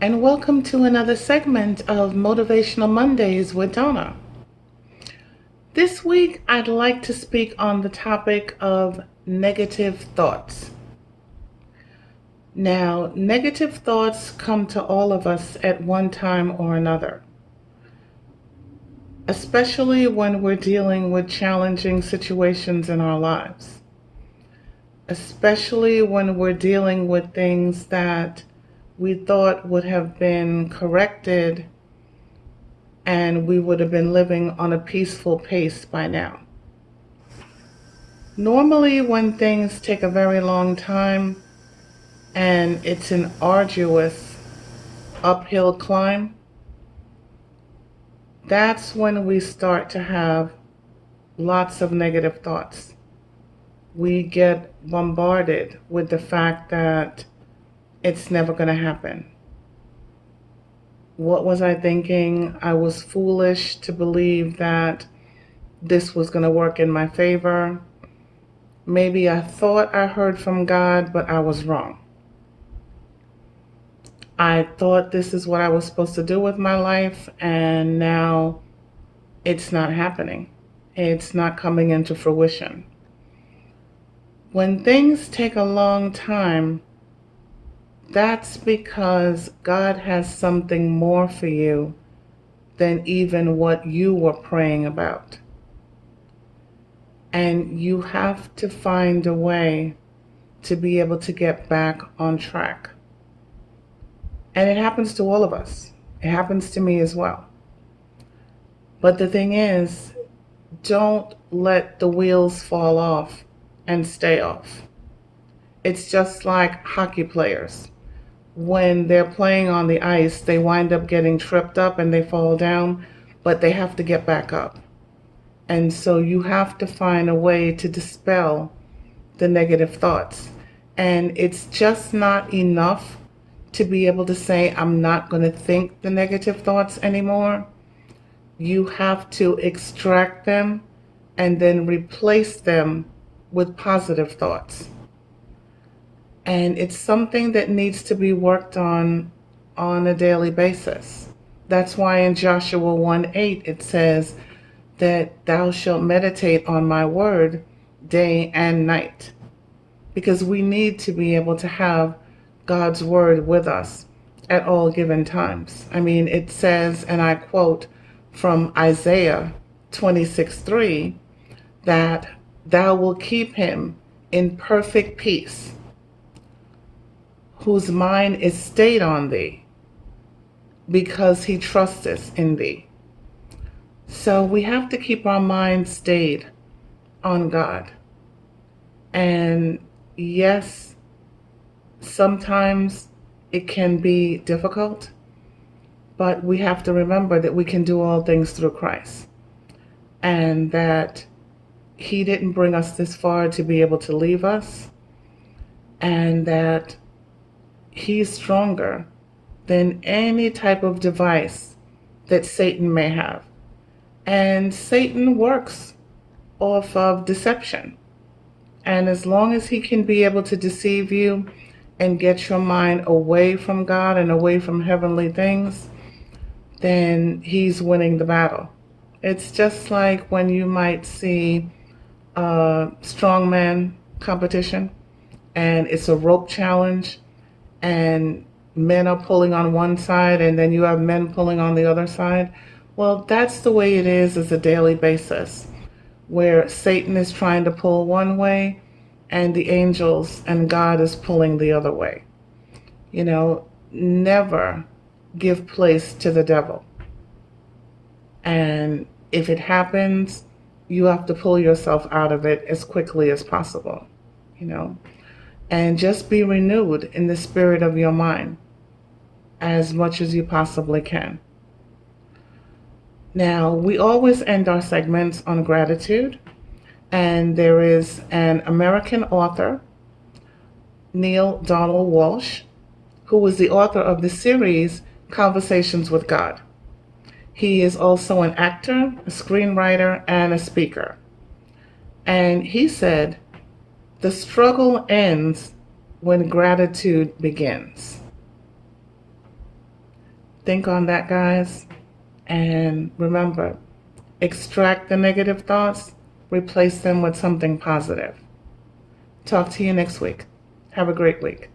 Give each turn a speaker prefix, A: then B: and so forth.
A: and welcome to another segment of Motivational Mondays with Donna. This week, I'd like to speak on the topic of negative thoughts. Now, negative thoughts come to all of us at one time or another, especially when we're dealing with challenging situations in our lives, especially when we're dealing with things that we thought would have been corrected and we would have been living on a peaceful pace by now. Normally, when things take a very long time and it's an arduous uphill climb, that's when we start to have lots of negative thoughts. We get bombarded with the fact that it's never going to happen. What was I thinking? I was foolish to believe that this was going to work in my favor. Maybe I thought I heard from God, but I was wrong. I thought this is what I was supposed to do with my life, and now it's not happening. It's not coming into fruition. When things take a long time, that's because God has something more for you than even what you were praying about. And you have to find a way to be able to get back on track. And it happens to all of us. It happens to me as well. But the thing is, don't let the wheels fall off and stay off. It's just like hockey players. When they're playing on the ice, they wind up getting tripped up and they fall down, but they have to get back up. And so you have to find a way to dispel the negative thoughts. And it's just not enough to be able to say, I'm not going to think the negative thoughts anymore. You have to extract them and then replace them with positive thoughts. And it's something that needs to be worked on a daily basis. That's why in Joshua 1:8 it says that thou shalt meditate on my word day and night. Because we need to be able to have God's word with us at all given times. I mean, it says, and I quote from Isaiah 26:3, that thou wilt keep him in perfect peace, whose mind is stayed on thee, because he trusteth in thee. So we have to keep our mind stayed on God. And yes, sometimes it can be difficult, but we have to remember that we can do all things through Christ, and that he didn't bring us this far to be able to leave us, and that he's stronger than any type of device that Satan may have. And Satan works off of deception. And as long as he can be able to deceive you and get your mind away from God and away from heavenly things, then he's winning the battle. It's just like when you might see a strongman competition and it's a rope challenge, and men are pulling on one side and then you have men pulling on the other side. Well, that's the way it is as a daily basis, where Satan is trying to pull one way and the angels and God is pulling the other way. You know, never give place to the devil. And if it happens, you have to pull yourself out of it as quickly as possible, you know. And just be renewed in the spirit of your mind as much as you possibly can. Now, we always end our segments on gratitude, and there is an American author, Neale Donald Walsch, who was the author of the series Conversations with God. He is also an actor, a screenwriter, and a speaker. And he said, the struggle ends when gratitude begins. Think on that, guys. And remember, extract the negative thoughts, replace them with something positive. Talk to you next week. Have a great week.